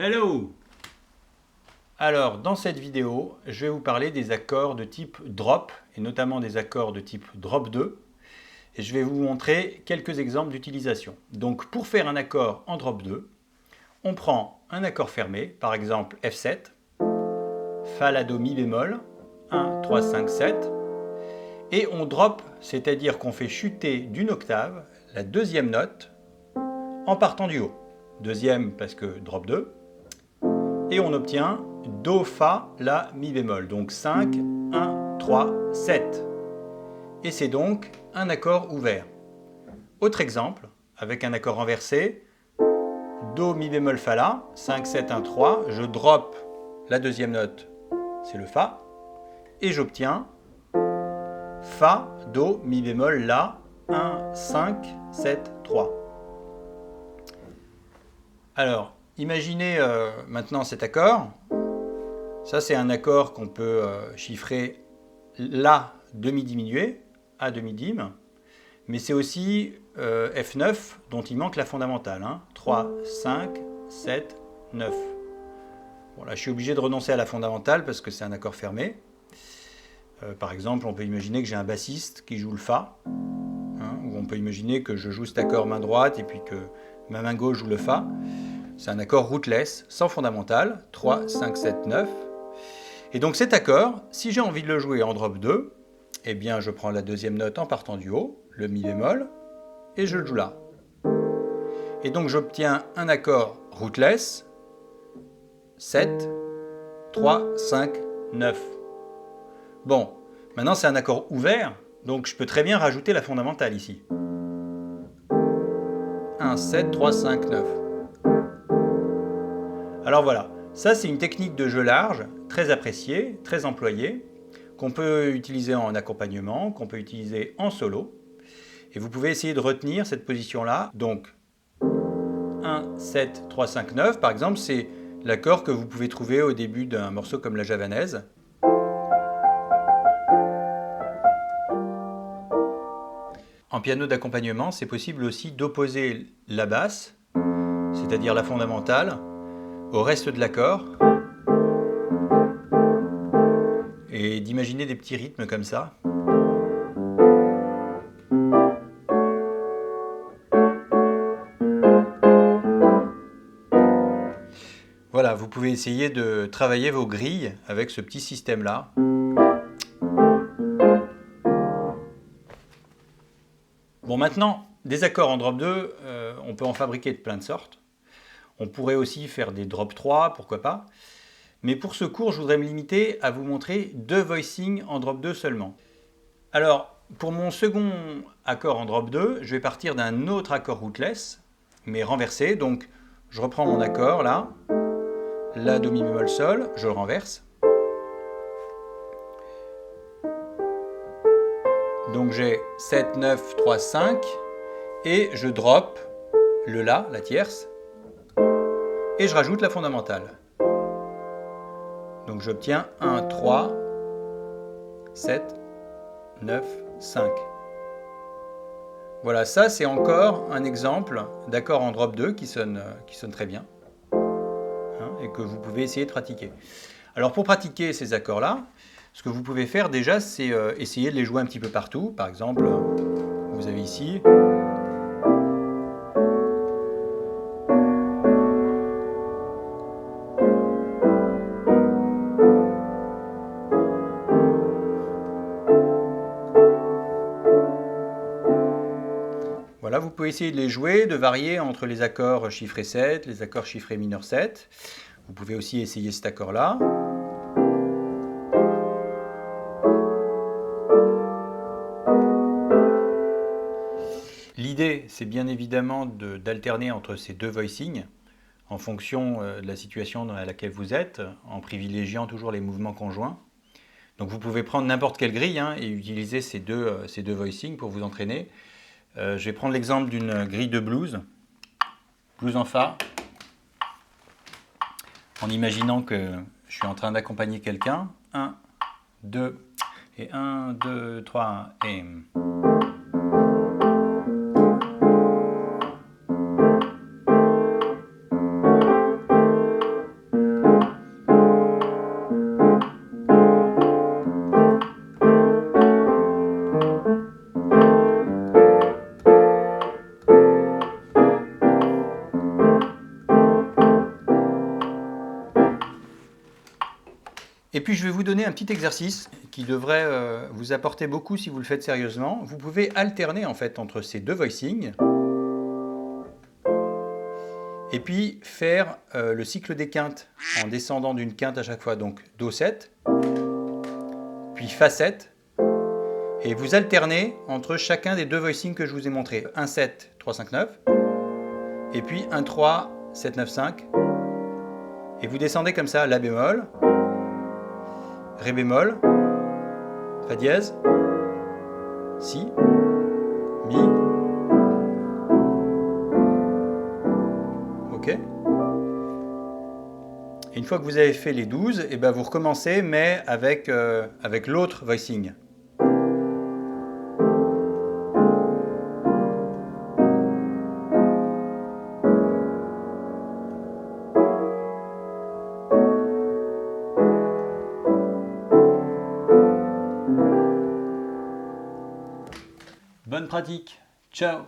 Hello! Alors, dans cette vidéo, je vais vous parler des accords de type drop, et notamment des accords de type drop 2, et je vais vous montrer quelques exemples d'utilisation. Donc, pour faire un accord en drop 2, on prend un accord fermé, par exemple F7, Fa, La, Do, Mi bémol, 1, 3, 5, 7, et on drop, c'est-à-dire qu'on fait chuter d'une octave la deuxième note en partant du haut. Deuxième parce que drop 2, et on obtient Do, Fa, La, Mi bémol. Donc 5, 1, 3, 7. Et c'est donc un accord ouvert. Autre exemple, avec un accord renversé, Do, Mi bémol, Fa, La, 5, 7, 1, 3. Je drop la deuxième note, c'est le Fa, et j'obtiens Fa, Do, Mi bémol, La, 1, 5, 7, 3. Alors, imaginez maintenant cet accord. Ça, c'est un accord qu'on peut chiffrer La demi-diminué, A demi-dim, mais c'est aussi F9 dont il manque la fondamentale. 3, 5, 7, 9. Bon, là, je suis obligé de renoncer à la fondamentale parce que c'est un accord fermé. Par exemple, on peut imaginer que j'ai un bassiste qui joue le Fa, ou on peut imaginer que je joue cet accord main droite et puis que ma main gauche joue le Fa. C'est un accord rootless, sans fondamentale, 3, 5, 7, 9. Et donc cet accord, si j'ai envie de le jouer en drop 2, eh bien je prends la deuxième note en partant du haut, le Mi bémol, et je le joue là. Et donc j'obtiens un accord rootless, 7, 3, 5, 9. Bon, maintenant c'est un accord ouvert, donc je peux très bien rajouter la fondamentale ici. 1, 7, 3, 5, 9. Alors voilà, ça c'est une technique de jeu large, très appréciée, très employée, qu'on peut utiliser en accompagnement, qu'on peut utiliser en solo. Et vous pouvez essayer de retenir cette position-là. Donc 1, 7, 3, 5, 9, par exemple, c'est l'accord que vous pouvez trouver au début d'un morceau comme la javanaise. En piano d'accompagnement, c'est possible aussi d'opposer la basse, c'est-à-dire la fondamentale, au reste de l'accord, et d'imaginer des petits rythmes comme ça. Voilà, vous pouvez essayer de travailler vos grilles avec ce petit système-là. Bon, maintenant, des accords en drop 2, on peut en fabriquer de plein de sortes. On pourrait aussi faire des drop 3, pourquoi pas. Mais pour ce cours, je voudrais me limiter à vous montrer deux voicings en drop 2 seulement. Alors, pour mon second accord en drop 2, je vais partir d'un autre accord rootless, mais renversé. Donc, je reprends mon accord là, La, Do, Mi bémol, Sol, je le renverse. Donc j'ai 7, 9, 3, 5, et je drop le La, la tierce, et je rajoute la fondamentale. Donc j'obtiens 1, 3, 7, 9, 5. Voilà, ça c'est encore un exemple d'accord en drop 2 qui sonne très bien, et que vous pouvez essayer de pratiquer. Alors pour pratiquer ces accords-là, ce que vous pouvez faire déjà, c'est essayer de les jouer un petit peu partout. Par exemple, vous avez ici... Voilà, vous pouvez essayer de les jouer, de varier entre les accords chiffrés 7, les accords chiffrés mineur 7. Vous pouvez aussi essayer cet accord-là. L'idée, c'est bien évidemment d'alterner entre ces deux voicings en fonction de la situation dans laquelle vous êtes, en privilégiant toujours les mouvements conjoints. Donc vous pouvez prendre n'importe quelle grille et utiliser ces deux voicings pour vous entraîner. Je vais prendre l'exemple d'une grille de blues, blues en Fa, en imaginant que je suis en train d'accompagner quelqu'un. 1, 2, et 1, 2, 3, et... puis je vais vous donner un petit exercice qui devrait vous apporter beaucoup si vous le faites sérieusement. Vous pouvez alterner en fait entre ces deux voicings et puis faire le cycle des quintes en descendant d'une quinte à chaque fois. Donc Do7, puis Fa7, et vous alternez entre chacun des deux voicings que je vous ai montré. 1-7, 3-5-9, et puis 1-3, 7-9-5, et vous descendez comme ça La bémol, Ré bémol, Fa dièse, Si, Mi, OK. Et une fois que vous avez fait les 12, et ben vous recommencez, mais avec l'autre voicing. Bonne pratique. Ciao.